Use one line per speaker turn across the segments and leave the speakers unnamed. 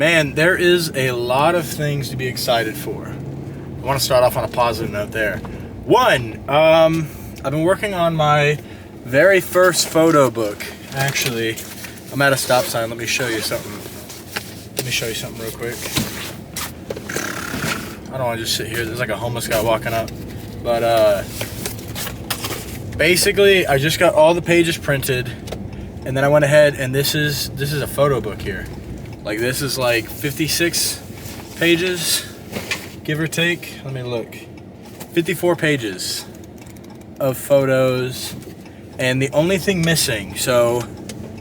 Man, there is a lot of things to be excited for. I want to start off on a positive note there. One, I've been working on my very first photo book. Actually, I'm at a stop sign. Let me show you something. Real quick. I don't want to just sit here. There's like a homeless guy walking up. But basically, I just got all the pages printed, and then I went ahead and this is a photo book here. Like, this is like 56 pages, give or take. Let me look. 54 pages of photos, and the only thing missing, so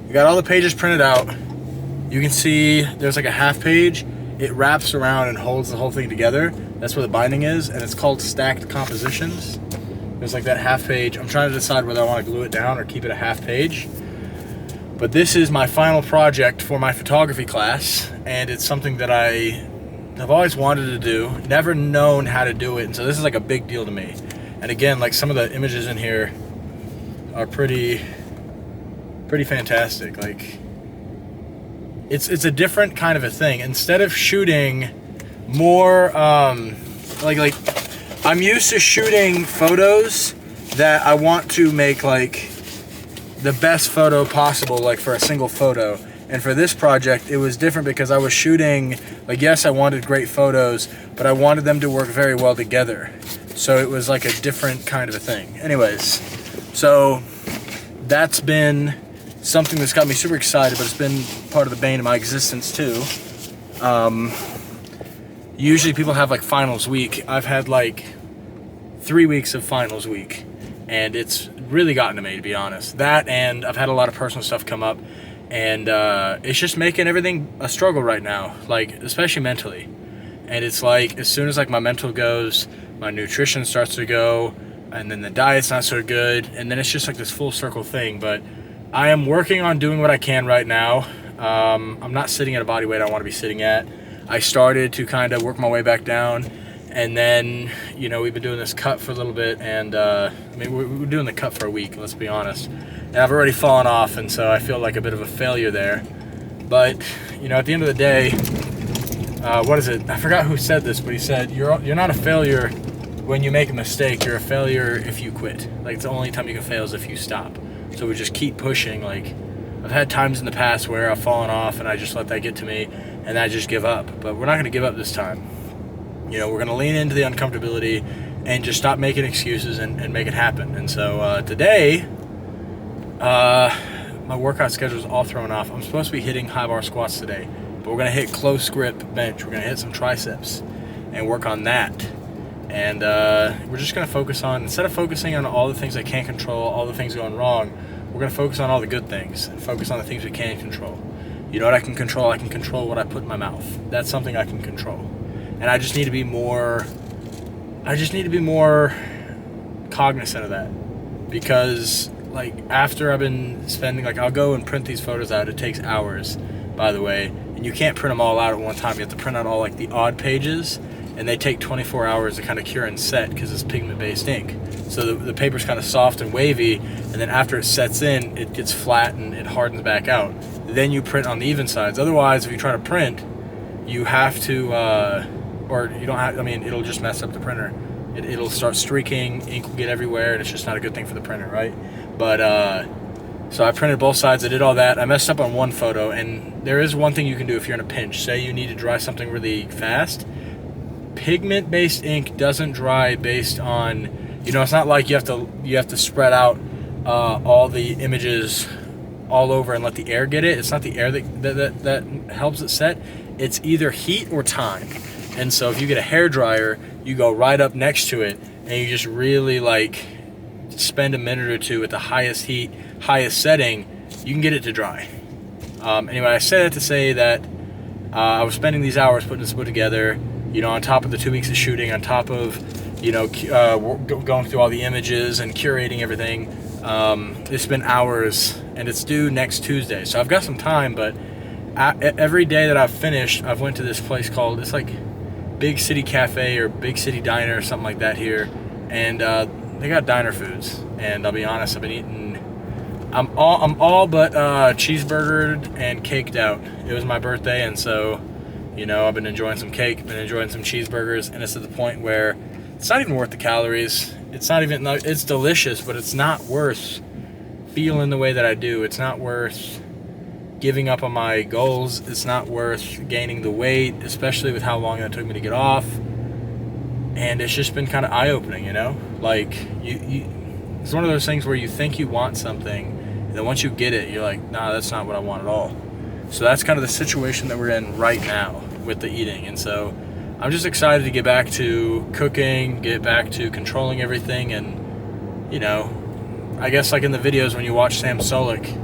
we got all the pages printed out. You can see there's like a half page. It wraps around and holds the whole thing together. That's where the binding is, and it's called stacked compositions. There's like that half page. I'm trying to decide whether I want to glue it down or keep it a half page. But this is my final project for my photography class, and it's something that I have always wanted to do, never known how to do it, and so this is like a big deal to me. And again, like, some of the images in here are pretty fantastic. Like, it's a different kind of a thing. Instead of shooting more, like I'm used to shooting photos that I want to make like the best photo possible, like for a single photo. And for this project, it was different because I was shooting, like, yes, I wanted great photos, but I wanted them to work very well together. So it was like a different kind of a thing. Anyways, so that's been something that's got me super excited, but it's been part of the bane of my existence too. Usually people have like finals week. I've had like 3 weeks of finals week, and it's really gotten to me, to be honest. That, and I've had a lot of personal stuff come up, and it's just making everything a struggle right now, like, especially mentally. And it's like, as soon as like my mental goes, my nutrition starts to go, and then the diet's not so good, and then it's just like this full circle thing. But I am working on doing what I can right now. I'm not sitting at a body weight I want to be sitting at. I started to kind of work my way back down, and then, you know, we've been doing this cut for a little bit, and I mean, we're doing the cut for a week, let's be honest. And I've already fallen off, and so I feel like a bit of a failure there. But, you know, at the end of the day, what is it? I forgot who said this, but he said, you're not a failure when you make a mistake. You're a failure if you quit. Like, it's the only time you can fail is if you stop. So we just keep pushing. Like, I've had times in the past where I've fallen off and I just let that get to me and I just give up. But we're not going to give up this time. You know, we're going to lean into the uncomfortability and just stop making excuses and make it happen. And so today, my workout schedule is all thrown off. I'm supposed to be hitting high bar squats today, but we're going to hit close grip bench. We're going to hit some triceps and work on that. And we're just going to focus on, instead of focusing on all the things I can't control, all the things going wrong, we're going to focus on all the good things and focus on the things we can control. You know what I can control? I can control what I put in my mouth. That's something I can control. And I just need to be more cognizant of that. Because, like, after I've been spending, like, I'll go and print these photos out. It takes hours, by the way. And you can't print them all out at one time. You have to print out all, like, the odd pages. And they take 24 hours to kind of cure and set because it's pigment-based ink. So the paper's kind of soft and wavy, and then after it sets in, it gets flat and it hardens back out. Then you print on the even sides. Otherwise, if you try to print, you have to, or you don't have, I mean, it'll just mess up the printer. It'll start streaking, ink will get everywhere, and it's just not a good thing for the printer, right? But, so I printed both sides, I did all that. I messed up on one photo, and there is one thing you can do if you're in a pinch. Say you need to dry something really fast. Pigment-based ink doesn't dry based on, you know, it's not like you have to spread out all the images all over and let the air get it. It's not the air that helps it set. It's either heat or time. And so if you get a hair dryer, you go right up next to it and you just really, like, spend a minute or two at the highest heat, highest setting, you can get it to dry. Anyway, I say that to say that I was spending these hours putting this book together, you know, on top of the 2 weeks of shooting, on top of, you know, going through all the images and curating everything. It's been hours, and it's due next Tuesday. So I've got some time, but every day that I've finished, I've went to this place called, it's like Big City Cafe or Big City Diner or something like that here. And they got diner foods. And I'll be honest, I've been eating, I'm all but cheeseburgered and caked out. It was my birthday, and so You know, I've been enjoying some cake, been enjoying some cheeseburgers, and it's at the point where it's not even worth the calories. It's not even, it's delicious, but it's not worth feeling the way that I do. It's not worth giving up on my goals. It's not worth gaining the weight, especially with how long it took me to get off. And it's just been kind of eye-opening, you know? Like, it's one of those things where you think you want something, and then once you get it, you're like, nah, that's not what I want at all. So that's kind of the situation that we're in right now with the eating. And so I'm just excited to get back to cooking, get back to controlling everything. And, you know, I guess like in the videos when you watch Sam Solik,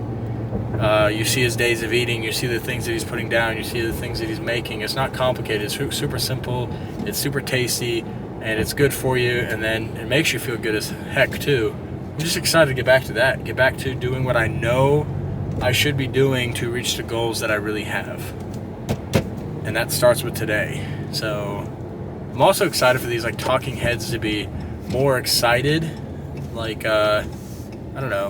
you see his days of eating, you see the things that he's putting down, you see the things that he's making. It's not complicated. It's super simple. It's super tasty, and it's good for you. And then it makes you feel good as heck too. I'm just excited to get back to that, get back to doing what I know I should be doing to reach the goals that I really have. And that starts with today. So I'm also excited for these like talking heads to be more excited. Like, I don't know.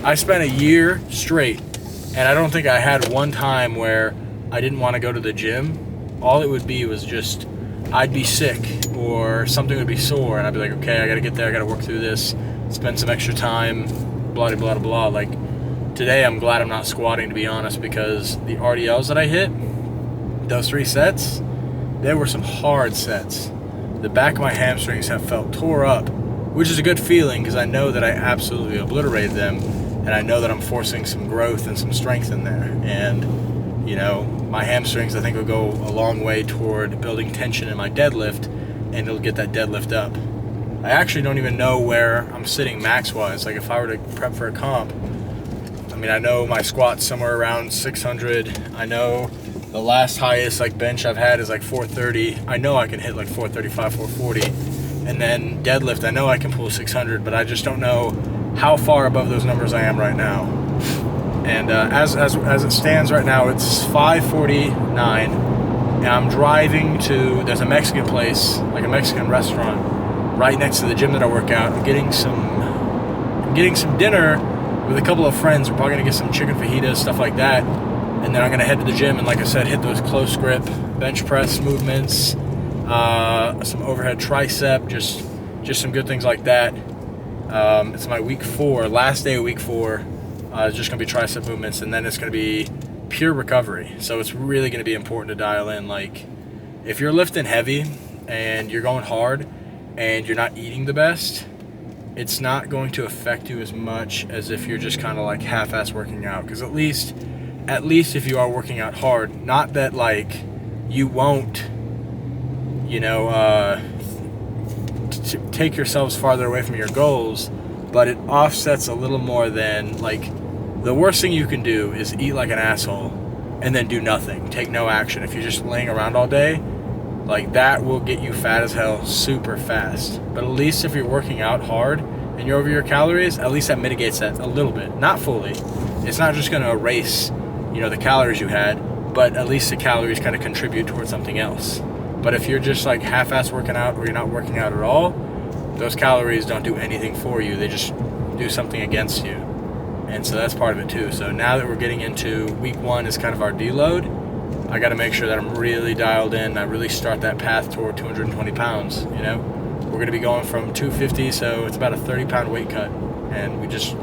I spent a year straight, and I don't think I had one time where I didn't want to go to the gym. All it would be was just, I'd be sick or something would be sore, and I'd be like, okay, I got to get there, I got to work through this, spend some extra time, blah, blah, blah, blah. Like, today I'm glad I'm not squatting, to be honest, because the RDLs that I hit, those 3 sets, they were some hard sets. The back of my hamstrings have felt tore up, which is a good feeling because I know that I absolutely obliterated them, and I know that I'm forcing some growth and some strength in there. And, you know, my hamstrings, I think, will go a long way toward building tension in my deadlift, and it'll get that deadlift up. I actually don't even know where I'm sitting max-wise. Like, if I were to prep for a comp, I mean, I know my squat's somewhere around 600. I know the last highest, like, bench I've had is, like, 430. I know I can hit, like, 435, 440. And then deadlift, I know I can pull 600, but I just don't know how far above those numbers I am right now. And as it stands right now, it's 5:49, and I'm driving to, there's a Mexican place, like a Mexican restaurant, right next to the gym that I work out. I'm getting some dinner with a couple of friends. We're probably gonna get some chicken fajitas, stuff like that. And then I'm gonna head to the gym and, like I said, hit those close grip bench press movements, some overhead tricep, just some good things like that. It's my week 4, last day of week 4. It's just gonna be tricep movements, and then it's gonna be pure recovery. So it's really gonna be important to dial in. Like, if you're lifting heavy and you're going hard and you're not eating the best, it's not going to affect you as much as if you're just kind of like half-ass working out. Because at least if you are working out hard, not that like you won't, you know, take yourselves farther away from your goals, but it offsets a little more than, like, the worst thing you can do is eat like an asshole and then do nothing, take no action. If you're just laying around all day, like, that will get you fat as hell super fast. But at least if you're working out hard and you're over your calories, at least that mitigates that a little bit. Not fully. It's not just going to erase, you know, the calories you had, but at least the calories kind of contribute towards something else. But if you're just like half-ass working out or you're not working out at all, those calories don't do anything for you. They just do something against you. And so that's part of it too. So now that we're getting into week 1 is kind of our deload, I got to make sure that I'm really dialed in. I really start that path toward 220 pounds, you know? We're going to be going from 250, so it's about a 30-pound weight cut. And we just,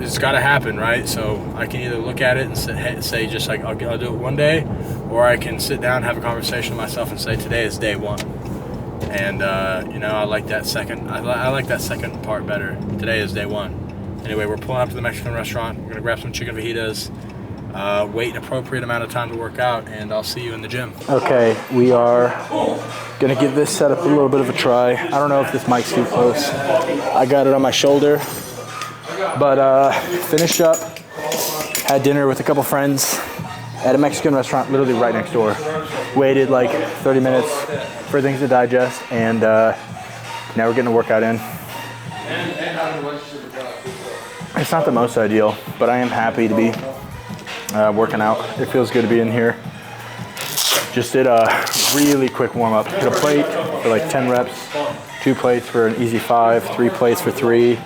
it's got to happen, right? So I can either look at it and say just like, I'll do it one day, or I can sit down and have a conversation with myself and say, today is day 1. And, you know, I like that second part better. Today is day 1. Anyway, we're pulling up to the Mexican restaurant. We're going to grab some chicken fajitas, wait an appropriate amount of time to work out, and I'll see you in the gym. Okay, we are going to give this setup a little bit of a try. I don't know if this mic's too close. I got it on my shoulder. But finished up, had dinner with a couple friends at a Mexican restaurant literally right next door. Waited like 30 minutes for things to digest, and now we're getting a workout in. It's not the most ideal, but I am happy to be working out. It feels good to be in here. Just did a really quick warm-up. Hit a plate for like 10 reps, 2 plates for an easy 5, 3 plates for 3,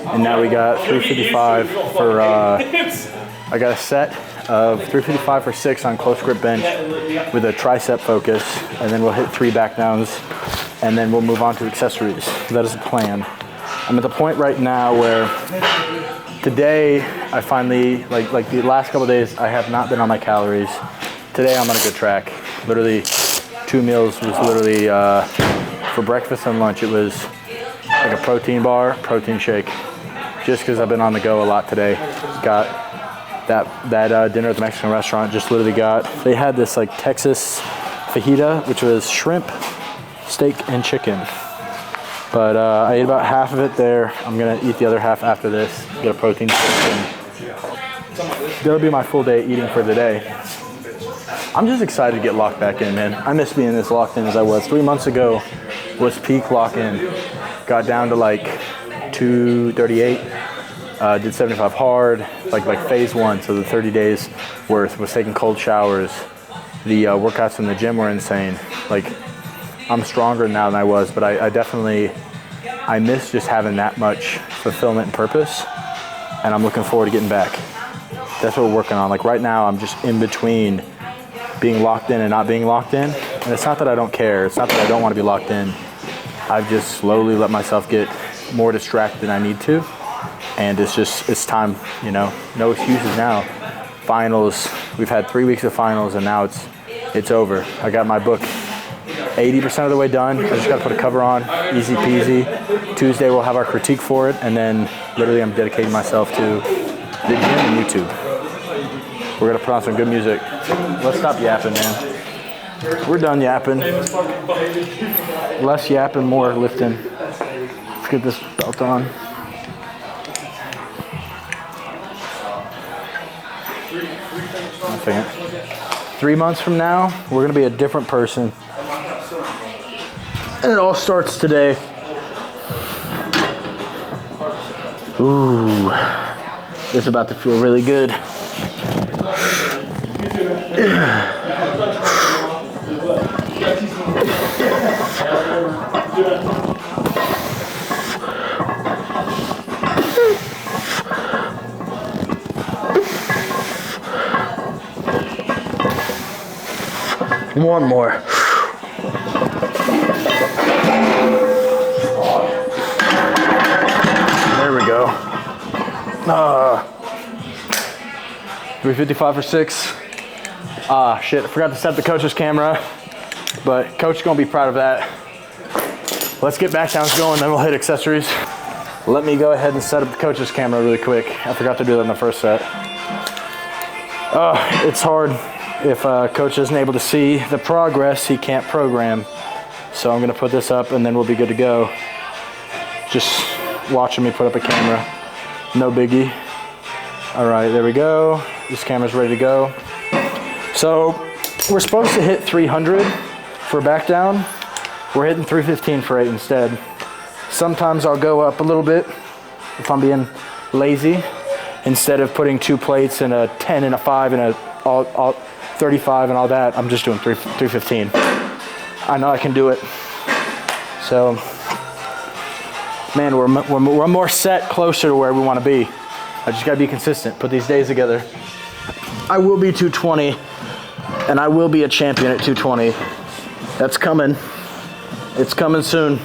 and now we got 355 for, I got a set
of 355 for 6 on close grip bench with a tricep focus, and then we'll hit 3 back downs, and then we'll move on to accessories. That is the plan. I'm at the point right now where today I finally, like the last couple of days, I have not been on my calories. Today I'm on a good track. Literally 2 meals was literally, for breakfast and lunch, it was like a protein bar, protein shake, just because I've been on the go a lot today. Got that dinner at the Mexican restaurant, just literally they had this like Texas fajita, which was shrimp, steak, and chicken. But I ate about half of it there. I'm gonna eat the other half after this, get a protein shake, and that'll be my full day eating for the day. I'm just excited to get locked back in, man. I miss being as locked in as I was. 3 months ago was peak lock-in. Got down to like 238. Did 75 hard, like phase 1, so the 30 days worth. Was taking cold showers. The workouts in the gym were insane. Like, I'm stronger now than I was, but I miss just having that much fulfillment and purpose, and I'm looking forward to getting back. That's what we're working on. Like right now, I'm just in between being locked in and not being locked in. And it's not that I don't care. It's not that I don't want to be locked in. I've just slowly let myself get more distracted than I need to. And it's time, you know, no excuses now. Finals, we've had 3 weeks of finals, and now it's over. I got my book 80% of the way done. I just got to put a cover on, easy peasy. Tuesday we'll have our critique for it, and then literally I'm dedicating myself to the gym and YouTube. We're gonna put on some good music. Let's stop yapping, man. We're done yapping. Less yapping, more lifting. Let's get this belt on. One second. 3 months from now, we're gonna be a different person. And it all starts today. Ooh, this is about to feel really good. One more. There we go. 355 for 6. Shit, I forgot to set the coach's camera, but coach is gonna be proud of that. Let's get back downs going, then we'll hit accessories. Let me go ahead and set up the coach's camera really quick. I forgot to do that in the first set. It's hard if coach isn't able to see the progress, he can't program. So I'm gonna put this up and then we'll be good to go. Just watching me put up a camera, no biggie. All right, there we go. This camera's ready to go. So we're supposed to hit 300 for back down. We're hitting 315 for 8 instead. Sometimes I'll go up a little bit if I'm being lazy. Instead of putting 2 plates and a 10 and a 5 and a all 35 and all that, I'm just doing 315. I know I can do it. So, man, we're more set closer to where we want to be. I just got to be consistent, put these days together. I will be 220, and I will be a champion at 220. That's coming. It's coming soon.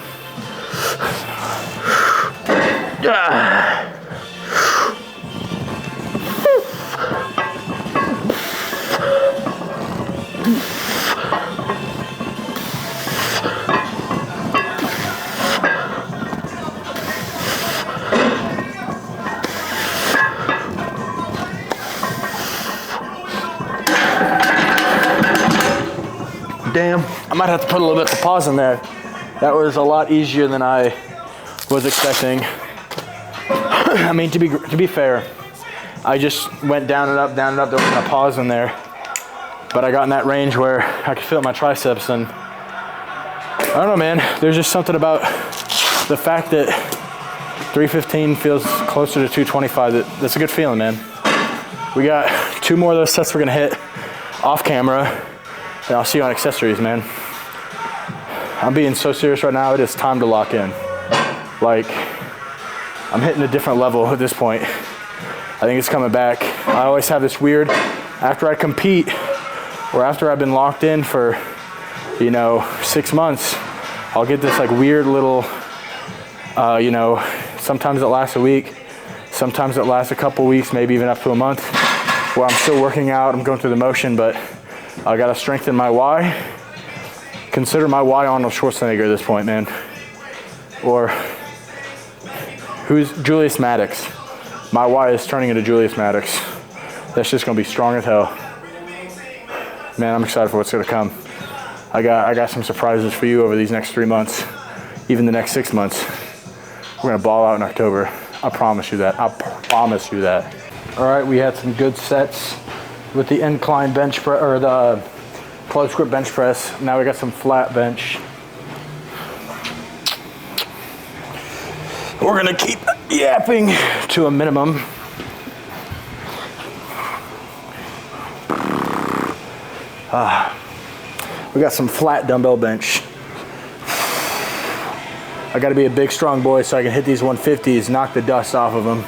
Damn, I might have to put a little bit of pause in there. That was a lot easier than I was expecting. I mean, to be fair, I just went down and up, there wasn't a pause in there. But I got in that range where I could feel my triceps, and I don't know, man, there's just something about the fact that 315 feels closer to 225. That's a good feeling, man. We got 2 more of those sets we're gonna hit off camera, and I'll see you on accessories, man. I'm being so serious right now, it is time to lock in. Like, I'm hitting a different level at this point. I think it's coming back. I always have this weird after I compete or after I've been locked in for, 6 months, I'll get this like weird little, sometimes it lasts a week, sometimes it lasts a couple weeks, maybe even up to a month, where I'm still working out, I'm going through the motion, but I gotta strengthen my why. Consider my why Arnold Schwarzenegger at this point, man. Or who's Julius Maddox? My why is turning into Julius Maddox. That's just gonna be strong as hell. Man, I'm excited for what's gonna come. I got some surprises for you over these next 3 months, even the next 6 months. We're gonna ball out in October. I promise you that. I promise you that. All right, we had some good sets with the incline bench press or the close grip bench press. Now we got some flat bench. We're gonna keep yapping to a minimum. We got some flat dumbbell bench. I gotta be a big, strong boy so I can hit these 150s, knock the dust off of them.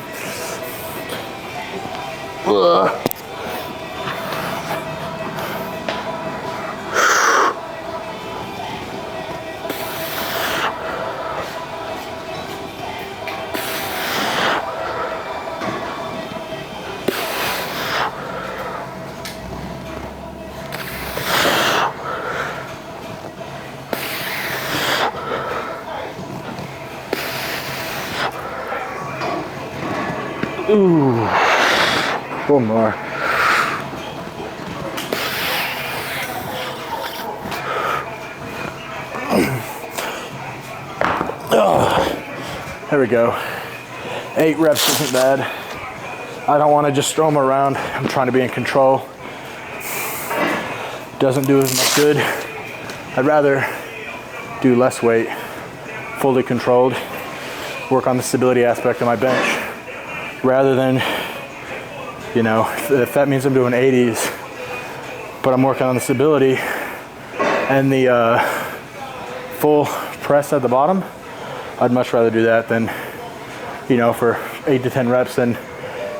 Ooh, one more. There we go. 8 reps isn't bad. I don't want to just throw them around. I'm trying to be in control. Doesn't do as much good. I'd rather do less weight, fully controlled, work on the stability aspect of my bench, rather than, if that means I'm doing 80s, but I'm working on the stability and the full press at the bottom, I'd much rather do that than, for 8 to 10 reps than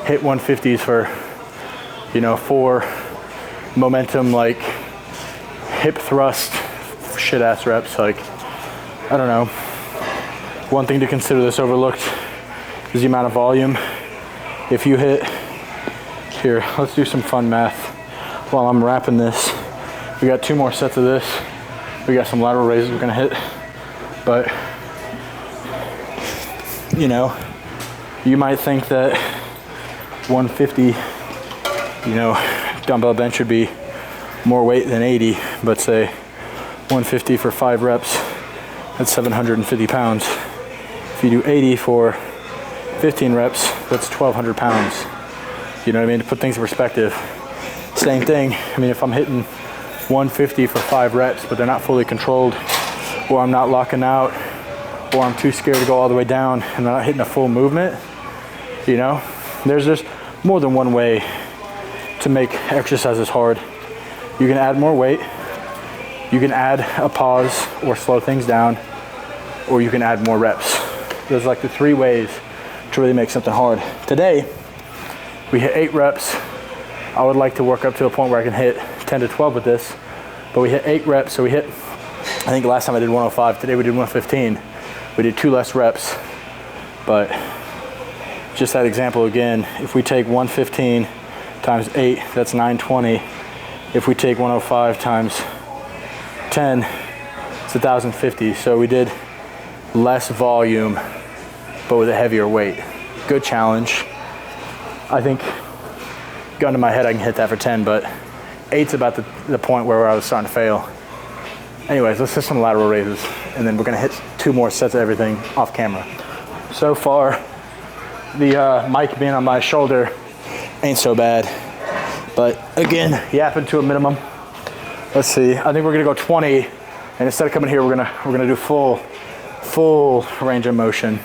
hit 150s for, 4 momentum, like hip thrust, shit ass reps. Like, I don't know. One thing to consider that's overlooked is the amount of volume. If you hit, here, let's do some fun math while I'm wrapping this. We got 2 more sets of this. We got some lateral raises we're gonna hit, but you might think that 150, dumbbell bench should be more weight than 80, but say 150 for 5 reps, that's 750 pounds. If you do 80 for 15 reps, that's 1,200 pounds. You know what I mean? To put things in perspective. Same thing, if I'm hitting 150 for 5 reps, but they're not fully controlled, or I'm not locking out, or I'm too scared to go all the way down and I'm not hitting a full movement, there's just more than one way to make exercises hard. You can add more weight, you can add a pause or slow things down, or you can add more reps. There's like the 3 ways to really make something hard. Today, we hit 8 reps. I would like to work up to a point where I can hit 10 to 12 with this, but we hit 8 reps, so we hit, I think last time I did 105, today we did 115. We did 2 less reps, but just that example again, if we take 115 times 8, that's 920. If we take 105 times 10, it's 1,050. So we did less volume, but with a heavier weight. Good challenge. I think, gun to my head, I can hit that for 10, but 8's about the point where I was starting to fail. Anyways, let's hit some lateral raises, and then we're gonna hit 2 more sets of everything off camera. So far, the mic being on my shoulder ain't so bad, but again, yapping to a minimum. Let's see, I think we're gonna go 20, and instead of coming here, we're gonna do full range of motion.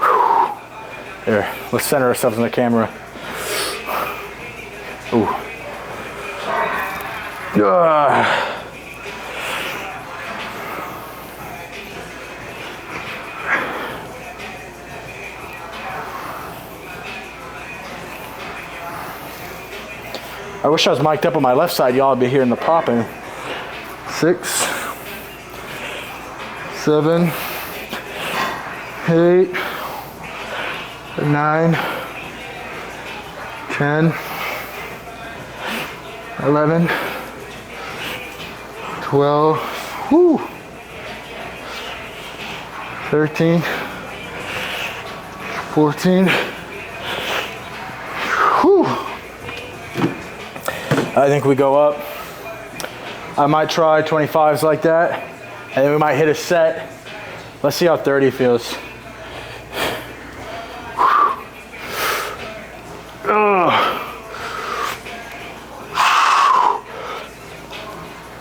Whew. There, let's center ourselves in the camera. Ooh. I wish I was mic'd up on my left side. Y'all would be hearing the popping. 6, 7, 8, 9, 10, 11, 12, whoo, 13, 14, whew. I think we go up. I might try 25s like that, and then we might hit a set. Let's see how 30 feels.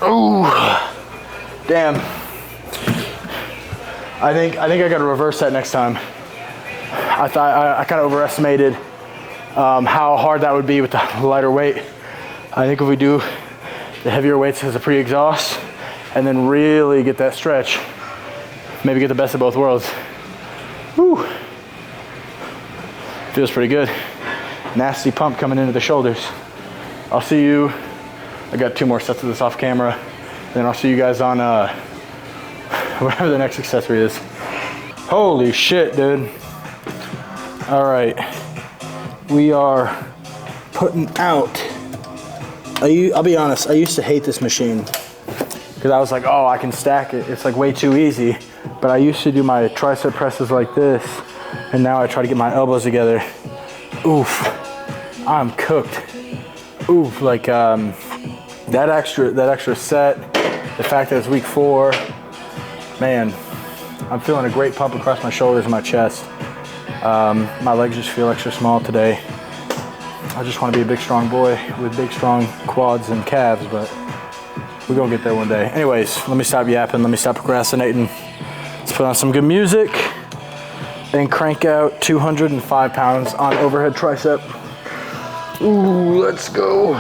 Oh, damn. I think I got to reverse that next time. I thought I kind of overestimated how hard that would be with the lighter weight. I think if we do the heavier weights as a pre-exhaust and then really get that stretch, maybe get the best of both worlds. Whew. Feels pretty good. Nasty pump coming into the shoulders. I'll see you. I got 2 more sets of this off camera. Then I'll see you guys on whatever the next accessory is. Holy shit, dude. All right. We are putting out. I'll be honest, I used to hate this machine because I was like, oh, I can stack it. It's like way too easy. But I used to do my tricep presses like this, and now I try to get my elbows together. Oof, I'm cooked. Oof, like that extra set, the fact that it's week 4, man, I'm feeling a great pump across my shoulders and my chest. My legs just feel extra small today. I just want to be a big, strong boy with big, strong quads and calves, but we're going to get there one day. Anyways, let me stop yapping. Let me stop procrastinating. Let's put on some good music and crank out 205 pounds on overhead tricep. Ooh, let's go.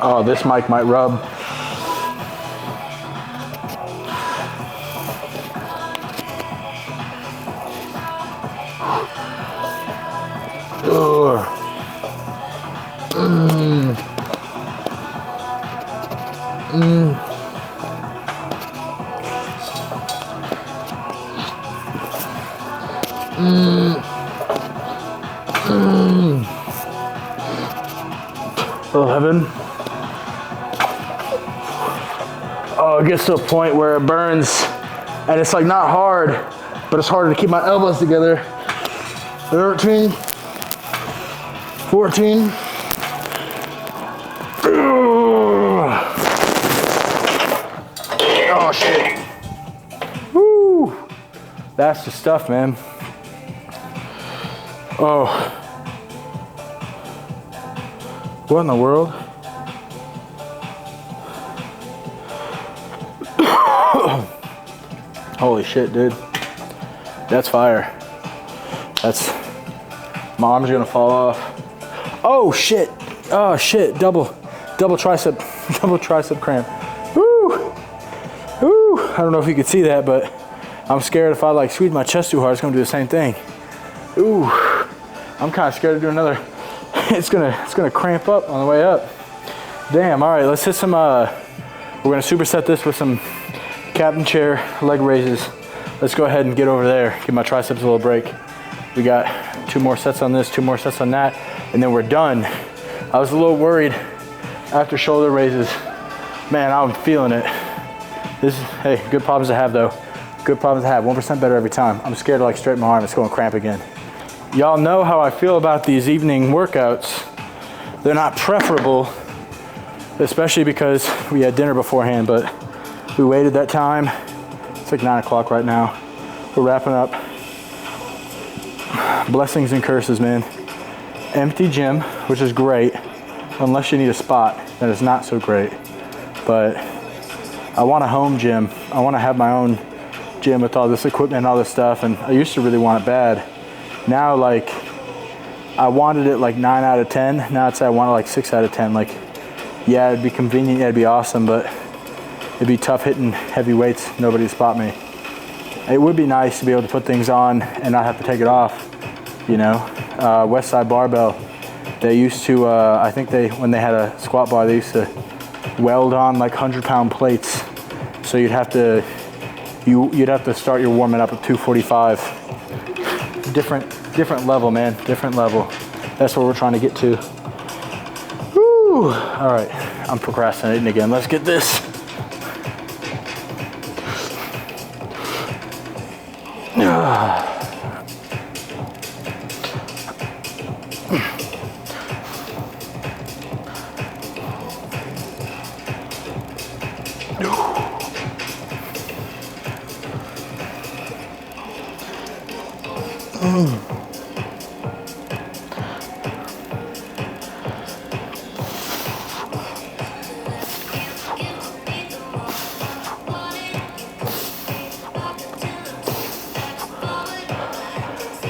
Oh, this mic might rub. Oh, heaven. Oh, it gets to a point where it burns and it's like not hard, but it's harder to keep my elbows together. 13, 14. Oh shit. Woo. That's the stuff, man. Oh. What in the world? Holy shit, dude. That's fire. My arm's gonna fall off. Oh shit. Oh shit. Double tricep cramp. Woo. Woo. I don't know if you could see that, but I'm scared if I like squeeze my chest too hard, it's gonna do the same thing. Ooh. I'm kind of scared to do another. It's gonna cramp up on the way up. Damn. All right, let's hit some. We're gonna superset this with some captain chair leg raises. Let's go ahead and get over there. Give my triceps a little break. We got 2 more sets on this, 2 more sets on that, and then we're done. I was a little worried after shoulder raises. Man, I'm feeling it. This is, hey, good problems to have though. Good problems to have. 1% better every time. I'm scared to like straighten my arm. It's going to cramp again. Y'all know how I feel about these evening workouts. They're not preferable, especially because we had dinner beforehand, but we waited that time. It's like 9 o'clock right now. We're wrapping up. Blessings and curses, man. Empty gym, which is great, unless you need a spot. That is not so great. But I want a home gym. I want to have my own gym with all this equipment and all this stuff, and I used to really want it bad. Now, like, I wanted it like 9 out of 10. Now I'd say I want it like 6 out of 10. Like, yeah, it'd be convenient, yeah, it'd be awesome, but it'd be tough hitting heavy weights, nobody to spot me. It would be nice to be able to put things on and not have to take it off, you know? West Side Barbell. They used to, I think when they had a squat bar, they used to weld on like 100-pound plates. So you'd have to start your warming up at 245. Different level, man, different level. That's what we're trying to get to. Woo! All right, I'm procrastinating again. Let's get this.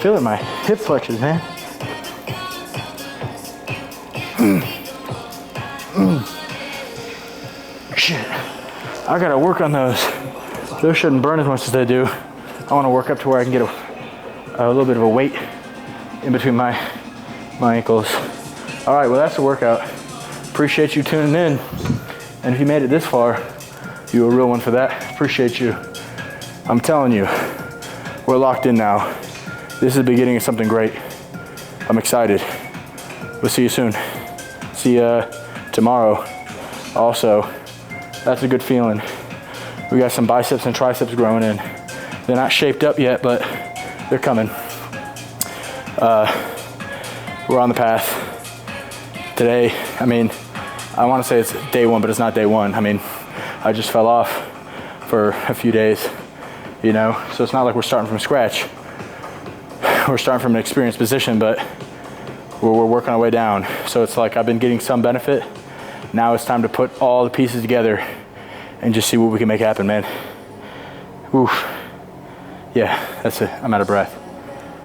Feeling my hip flexors, man. Shit, I gotta work on those. Those shouldn't burn as much as they do. I want to work up to where I can get a little bit of a weight in between my ankles. All right, well that's the workout. Appreciate you tuning in, and if you made it this far, you're a real one for that. Appreciate you. I'm telling you, we're locked in now. This is the beginning of something great. I'm excited. We'll see you soon. See you tomorrow. Also, that's a good feeling. We got some biceps and triceps growing in. They're not shaped up yet, but they're coming. We're on the path. Today, I mean, I want to say it's day one, but it's not day one. I mean, I just fell off for a few days, you know? So it's not like we're starting from scratch. We're starting from an experienced position, but we're working our way down. So it's like I've been getting some benefit. Now it's time to put all the pieces together and just see what we can make happen, man. Oof. Yeah, that's it. I'm out of breath.